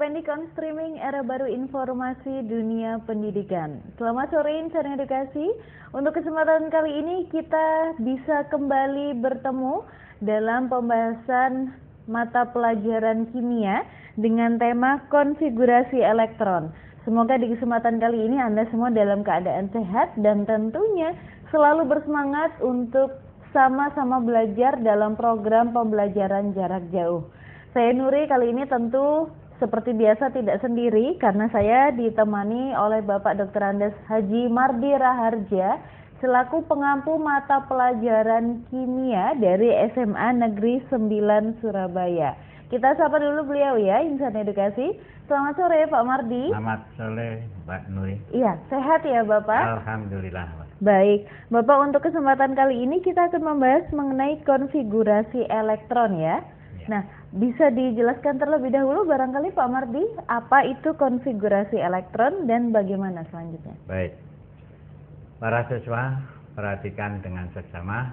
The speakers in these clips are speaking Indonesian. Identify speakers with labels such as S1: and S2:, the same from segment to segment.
S1: Pendik on Streaming, era baru informasi dunia pendidikan. Selamat sore Insan Edukasi. Untuk kesempatan kali ini kita bisa kembali bertemu dalam pembahasan mata pelajaran kimia dengan tema konfigurasi elektron. Semoga di kesempatan kali ini Anda semua dalam keadaan sehat dan tentunya selalu bersemangat untuk sama-sama belajar dalam program pembelajaran jarak jauh. Saya Nuri kali ini tentu seperti biasa tidak sendiri karena saya ditemani oleh Bapak Dr. Andes Haji Mardi Raharja selaku pengampu mata pelajaran kimia dari SMA Negeri 9 Surabaya. Kita sapa dulu beliau ya, Insan Edukasi. Selamat sore Pak Mardi.
S2: Selamat sore Mbak Nuri.
S1: Iya, sehat ya Bapak?
S2: Alhamdulillah.
S1: Baik, Bapak untuk kesempatan kali ini kita akan membahas mengenai konfigurasi elektron ya. Nah, bisa dijelaskan terlebih dahulu barangkali Pak Mardi, apa itu konfigurasi elektron dan bagaimana selanjutnya?
S2: Baik, para siswa perhatikan dengan seksama.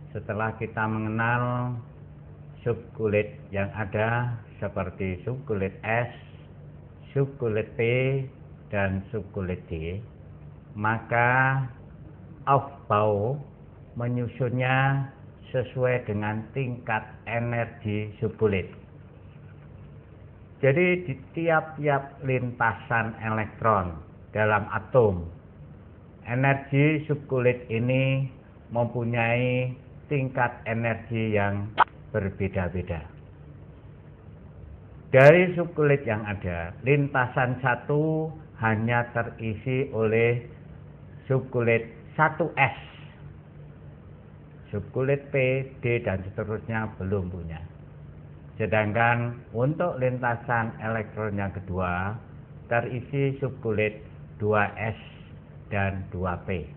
S2: Setelah kita mengenal subkulit yang ada seperti subkulit S, subkulit P, dan subkulit D, maka Aufbau menyusunnya sesuai dengan tingkat energi subkulit. Jadi di tiap-tiap lintasan elektron dalam atom, energi subkulit ini mempunyai tingkat energi yang berbeda-beda. Dari subkulit yang ada, lintasan satu hanya terisi oleh subkulit 1S. Subkulit P, D, dan seterusnya belum punya. Sedangkan untuk lintasan elektron yang kedua terisi subkulit 2S dan 2P.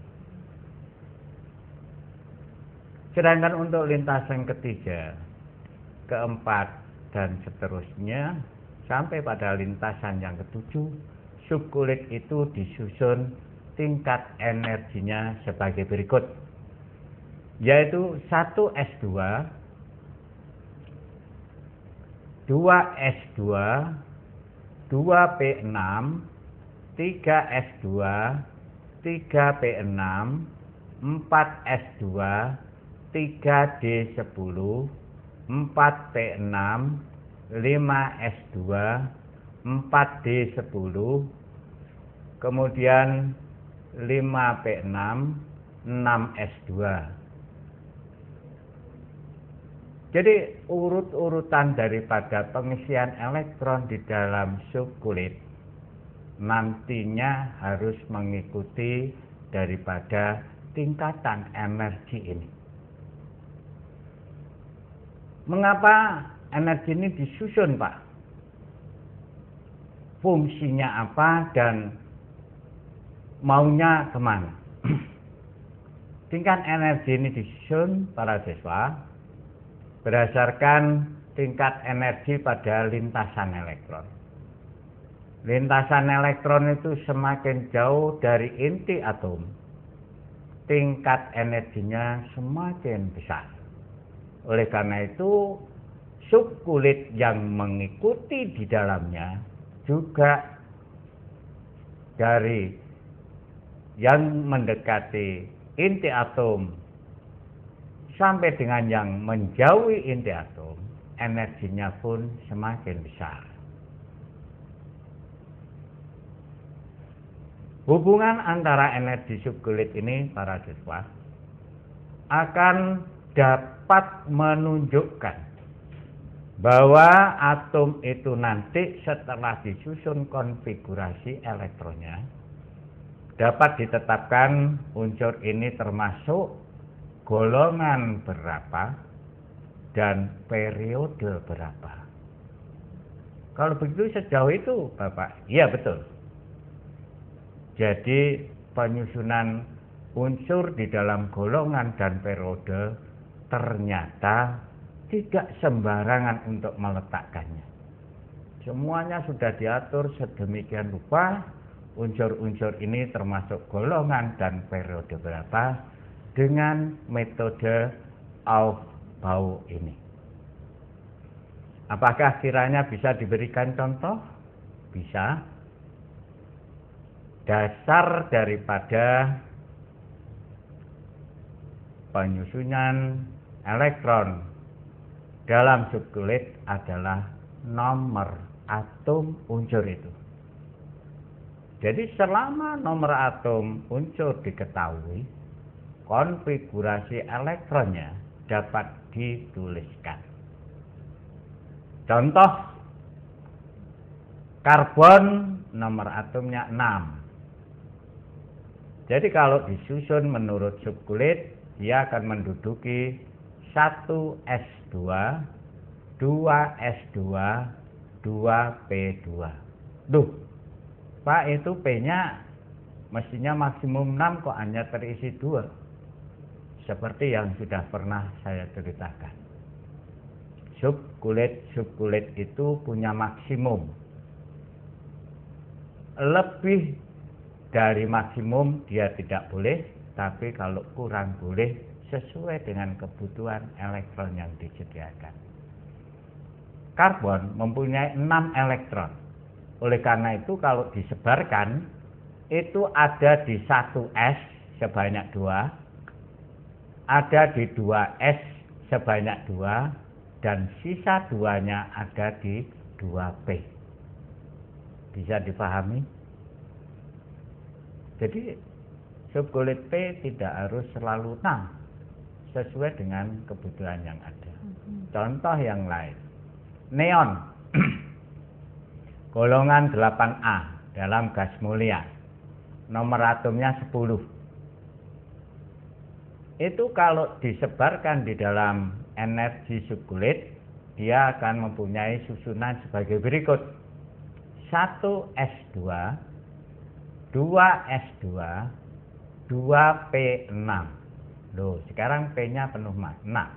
S2: Sedangkan untuk lintasan ketiga, keempat, dan seterusnya sampai pada lintasan yang ketujuh, subkulit itu disusun tingkat energinya sebagai berikut, yaitu 1S2, 2S2, 2P6, 3S2, 3P6, 4S2, 3D10, 4P6, 5S2, 4D10, kemudian 5P6, 6S2. Jadi urut-urutan daripada pengisian elektron di dalam subkulit nantinya harus mengikuti daripada tingkatan energi ini. Mengapa energi ini disusun, Pak? Fungsinya apa dan maunya kemana? Tingkat energi ini disusun para siswa berdasarkan tingkat energi pada lintasan elektron. Lintasan elektron itu semakin jauh dari inti atom, tingkat energinya semakin besar. Oleh karena itu, subkulit yang mengikuti di dalamnya juga dari yang mendekati inti atom sampai dengan yang menjauhi inti atom, energinya pun semakin besar. Hubungan antara energi subkulit ini, para siswa, akan dapat menunjukkan bahwa atom itu nanti setelah disusun konfigurasi elektronnya, dapat ditetapkan unsur ini termasuk golongan berapa dan periode berapa. Kalau begitu sejauh itu Bapak, iya betul. Jadi penyusunan unsur di dalam golongan dan periode ternyata tidak sembarangan untuk meletakkannya. Semuanya sudah diatur sedemikian rupa, unsur-unsur ini termasuk golongan dan periode berapa dengan metode Aufbau ini. Apakah kiranya bisa diberikan contoh? Bisa. Dasar daripada penyusunan elektron dalam subkulit adalah nomor atom unsur itu. Jadi selama nomor atom unsur diketahui, konfigurasi elektronnya dapat dituliskan. Contoh, karbon nomor atomnya 6. Jadi kalau disusun menurut subkulit, dia akan menduduki 1s2, 2s2, 2p2. Duh, Pak, itu P-nya mestinya maksimum 6 kok hanya terisi 2. Seperti yang sudah pernah saya ceritakan. Subkulit itu punya maksimum. Lebih dari maksimum dia tidak boleh, tapi kalau kurang boleh sesuai dengan kebutuhan elektron yang disediakan. Karbon mempunyai 6 elektron. Oleh karena itu kalau disebarkan, itu ada di 1s sebanyak 2, ada di 2s sebanyak 2, dan sisa 2-nya ada di 2p. Bisa dipahami? Jadi subkulit P tidak harus selalu 6, sesuai dengan kebutuhan yang ada. Contoh yang lain, neon golongan 8A dalam gas mulia, nomor atomnya 10. Itu kalau disebarkan di dalam energi subkulit, dia akan mempunyai susunan sebagai berikut: 1s2, 2s2, 2p6. Loh, sekarang P-nya penuh makna.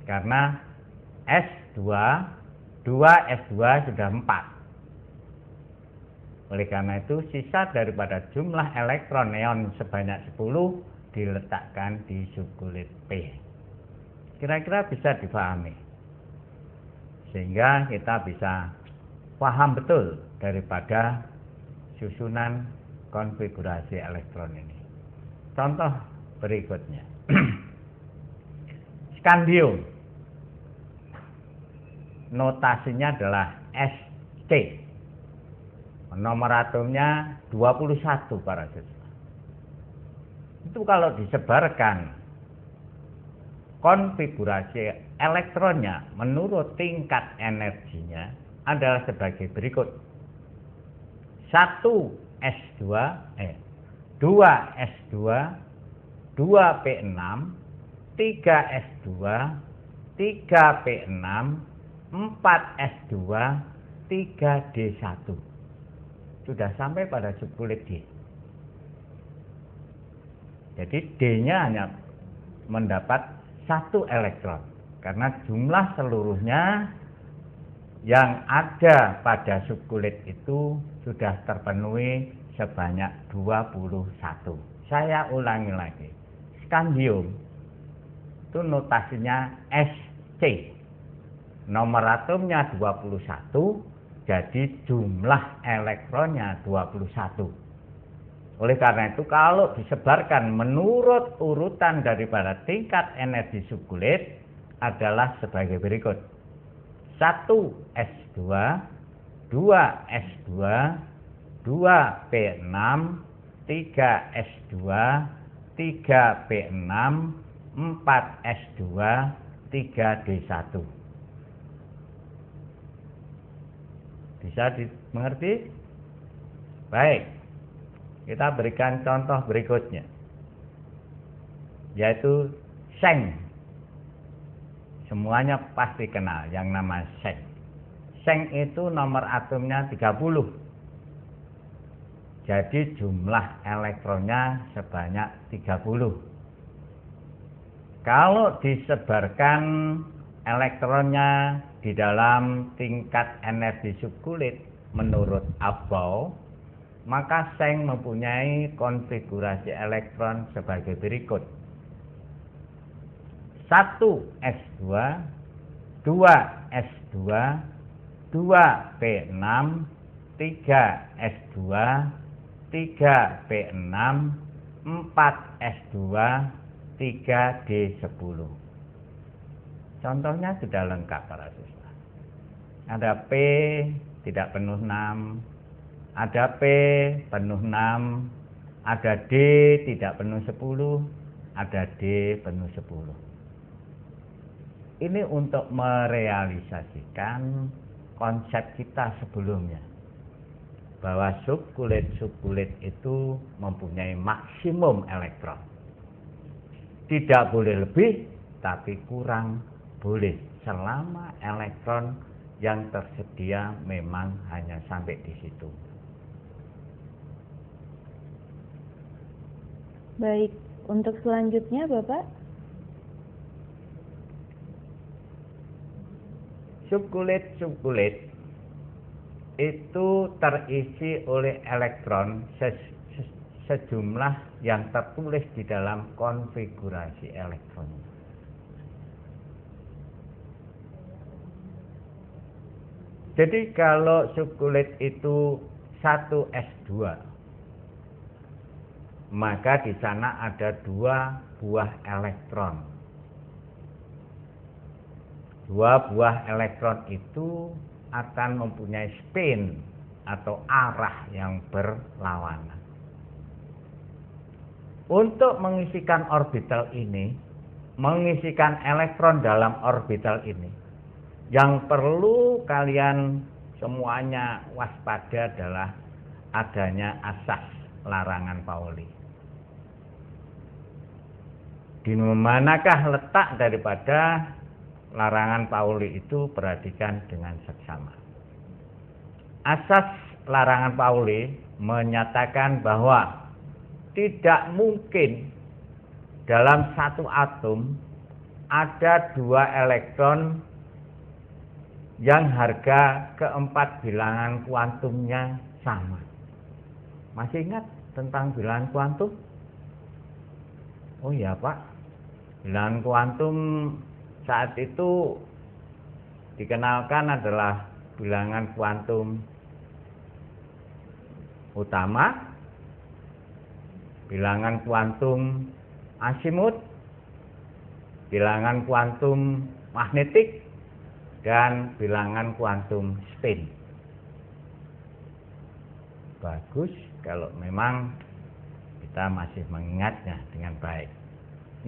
S2: Karena S2, 2s2 sudah 4. Oleh karena itu, sisa daripada jumlah elektron neon sebanyak 10 diletakkan di subkulit P. Kira-kira bisa dipahami. Sehingga kita bisa paham betul daripada susunan konfigurasi elektron ini. Contoh berikutnya. Skandium. Notasinya adalah Sc. Nomor atomnya 21 para siswa. Itu kalau disebarkan konfigurasi elektronnya menurut tingkat energinya adalah sebagai berikut: 1s2, 2s2, 2p6, 3s2, 3p6, 4s2, 3d1. Sudah sampai pada subkulit D. Jadi D-nya hanya mendapat 1 elektron, karena jumlah seluruhnya yang ada pada subkulit itu sudah terpenuhi sebanyak 21. Saya ulangi lagi. Skandium itu notasinya Sc. Nomor atomnya 21, jadi jumlah elektronnya 21. Oleh karena itu, kalau disebarkan menurut urutan daripada tingkat energi subkulit adalah sebagai berikut: 1s2, 2s2, 2p6, 3s2, 3p6, 4s2, 3d1. Bisa dimengerti? Baik, kita berikan contoh berikutnya, yaitu seng. Semuanya pasti kenal yang nama seng. Seng itu nomor atomnya 30. Jadi jumlah elektronnya sebanyak 30. Kalau disebarkan elektronnya di dalam tingkat energi subkulit menurut Abou, maka seng mempunyai konfigurasi elektron sebagai berikut: 1s2, 2s2, 2p6, 3s2, 3p6, 4s2, 3d10. Contohnya sudah lengkap para siswa. Ada P tidak penuh 6, ada P penuh 6, ada D tidak penuh 10, ada D penuh 10. Ini untuk merealisasikan konsep kita sebelumnya, bahwa subkulit itu mempunyai maksimum elektron. Tidak boleh lebih, tapi kurang boleh selama elektron yang tersedia memang hanya sampai di situ.
S1: Baik, untuk selanjutnya Bapak.
S2: Subkulit itu terisi oleh elektron sejumlah yang tertulis di dalam konfigurasi elektron. Jadi kalau subkulit itu 1s2, maka di sana ada 2 buah elektron. 2 buah elektron itu akan mempunyai spin atau arah yang berlawanan. Untuk mengisikan orbital ini, mengisikan elektron dalam orbital ini, yang perlu kalian semuanya waspada adalah adanya asas larangan Pauli. Di manakah letak daripada larangan Pauli itu? Perhatikan dengan seksama. Asas larangan Pauli menyatakan bahwa tidak mungkin dalam satu atom ada 2 elektron yang harga keempat bilangan kuantumnya sama. Masih ingat tentang bilangan kuantum? Oh iya Pak, bilangan kuantum saat itu dikenalkan adalah bilangan kuantum utama, bilangan kuantum asimut, bilangan kuantum magnetik, dan bilangan kuantum spin. Bagus kalau memang kita masih mengingatnya dengan baik.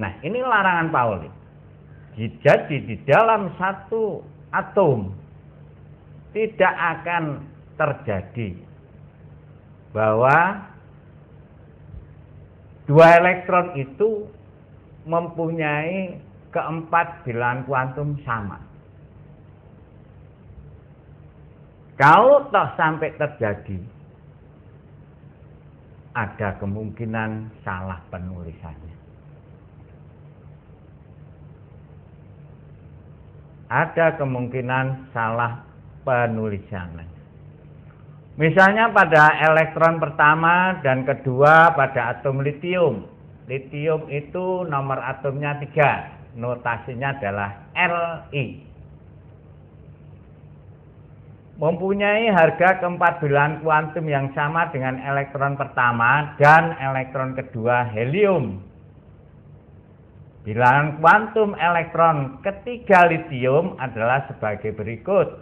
S2: Nah, ini larangan Pauli. Jadi di dalam satu atom tidak akan terjadi bahwa 2 elektron itu mempunyai keempat bilangan kuantum sama. Kalau toh sampai terjadi, ada kemungkinan salah penulisannya. Ada kemungkinan salah penulisannya. Misalnya pada elektron pertama dan kedua pada atom litium. Litium itu nomor atomnya 3, notasinya adalah Li. Mempunyai harga keempat bilangan kuantum yang sama dengan elektron pertama dan elektron kedua helium. Bilangan kuantum elektron ketiga litium adalah sebagai berikut.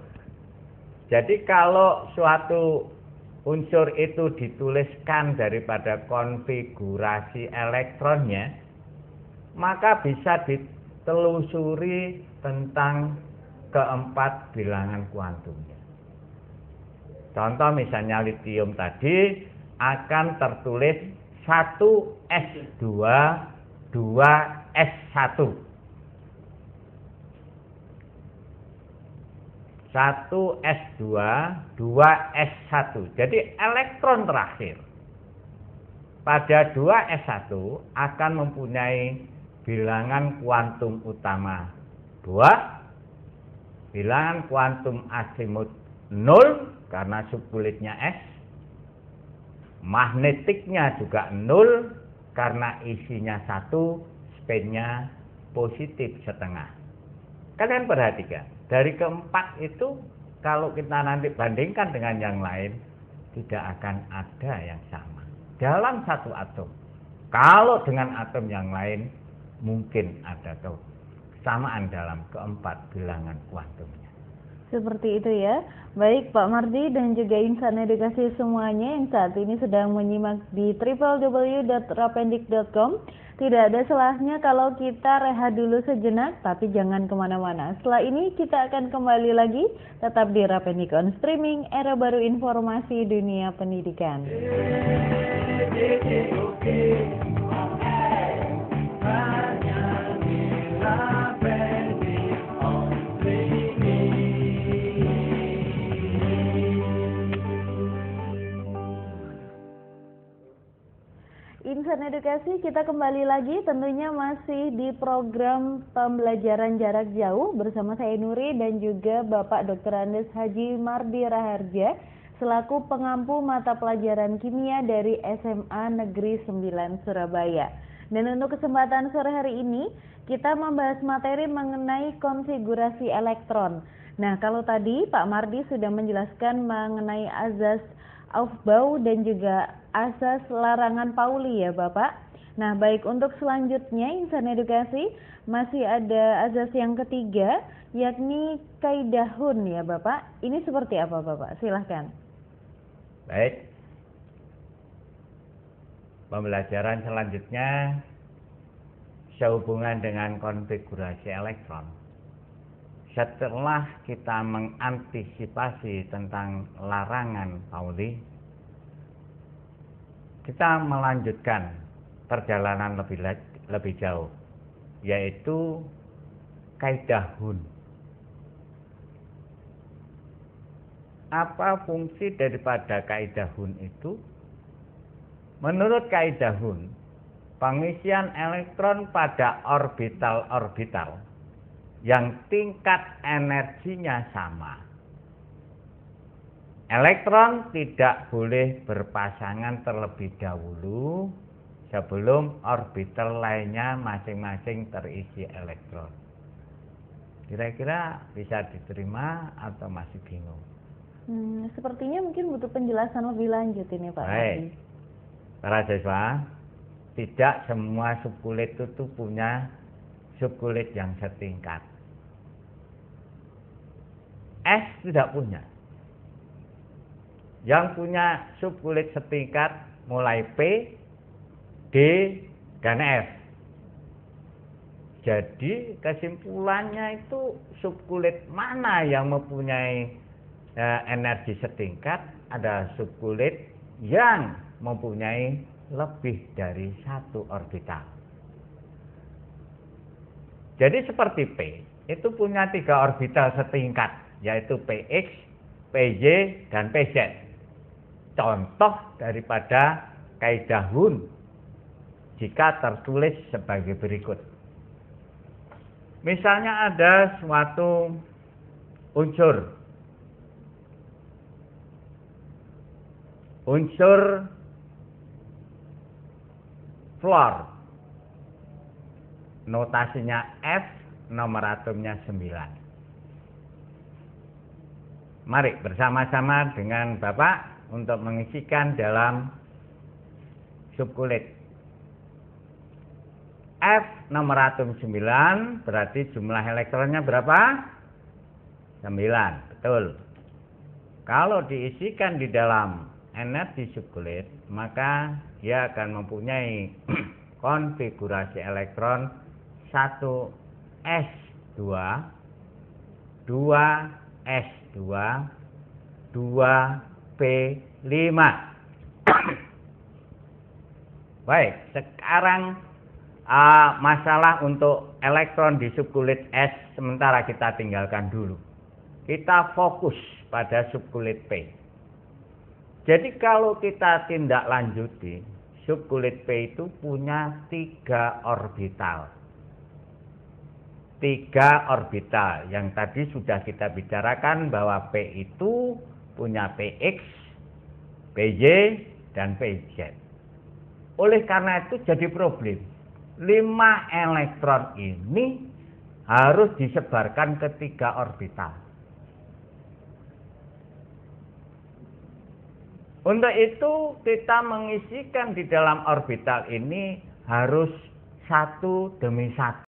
S2: Jadi kalau suatu unsur itu dituliskan daripada konfigurasi elektronnya, maka bisa ditelusuri tentang keempat bilangan kuantumnya. Contoh misalnya litium tadi akan tertulis 1s2, 2s1. 1s2, 2s1. Jadi elektron terakhir pada 2s1 akan mempunyai bilangan kuantum utama 2, bilangan kuantum asimut 0 karena subkulitnya S, magnetiknya juga 0 karena isinya 1, spinnya positif setengah. Kalian perhatikan, dari keempat itu kalau kita nanti bandingkan dengan yang lain, tidak akan ada yang sama dalam satu atom. Kalau dengan atom yang lain, mungkin ada kesamaan dalam keempat bilangan kuantumnya.
S1: Seperti itu ya. Baik Pak Mardi dan juga insan edukasi semuanya yang saat ini sedang menyimak di www.rapendik.com. Tidak ada salahnya kalau kita rehat dulu sejenak, tapi jangan kemana-mana. Setelah ini kita akan kembali lagi, tetap di Rapendik on Streaming, era baru informasi dunia pendidikan. Insan edukasi, kita kembali lagi tentunya masih di program pembelajaran jarak jauh bersama saya Nuri dan juga Bapak Dr. Andes Haji Mardi Raharja selaku pengampu mata pelajaran kimia dari SMA Negeri 9 Surabaya. Dan untuk kesempatan sore hari ini kita membahas materi mengenai konfigurasi elektron. Nah, kalau tadi Pak Mardi sudah menjelaskan mengenai azas Aufbau dan juga asas larangan Pauli ya Bapak. Nah baik, untuk selanjutnya insan edukasi masih ada azas yang ketiga yakni kaidah Hun ya Bapak. Ini seperti apa Bapak? Silahkan.
S2: Baik, pembelajaran selanjutnya sehubungan dengan konfigurasi elektron. Setelah kita mengantisipasi tentang larangan Pauli, kita melanjutkan perjalanan lebih jauh, yaitu kaidah Hun. Apa fungsi daripada kaidah Hun itu? Menurut kaidah Hun, pengisian elektron pada orbital-orbital yang tingkat energinya sama. Elektron tidak boleh berpasangan terlebih dahulu sebelum orbital lainnya masing-masing terisi elektron. Kira-kira bisa diterima atau masih bingung?
S1: Sepertinya mungkin butuh penjelasan lebih lanjut ini Pak.
S2: Baik, para siswa, tidak semua subkulit itu punya subkulit yang setingkat. S tidak punya. Yang punya subkulit setingkat mulai P, D, dan F. Jadi kesimpulannya itu subkulit mana yang mempunyai energi setingkat, ada subkulit yang mempunyai lebih dari satu orbital. Jadi seperti P, itu punya 3 orbital setingkat, yaitu PX, PY, dan PZ. Contoh daripada kaidah Hun jika tertulis sebagai berikut. Misalnya ada suatu unsur fluor, notasinya F, nomor atomnya 9. Mari bersama-sama dengan Bapak untuk mengisikan dalam subkulit. F nomor atom 9, berarti jumlah elektronnya berapa? 9, betul. Kalau diisikan di dalam energi subkulit, maka dia akan mempunyai konfigurasi elektron 1s2, 2s2, 2p5. Baik, sekarang masalah untuk elektron di subkulit S sementara kita tinggalkan dulu. Kita fokus pada subkulit P. Jadi kalau kita tindak lanjuti, subkulit P itu punya 3 orbital. 3 orbital yang tadi sudah kita bicarakan bahwa P itu punya PX, PY, dan PZ. Oleh karena itu jadi problem. 5 elektron ini harus disebarkan ke 3 orbital. Untuk itu kita mengisikan di dalam orbital ini harus satu demi satu.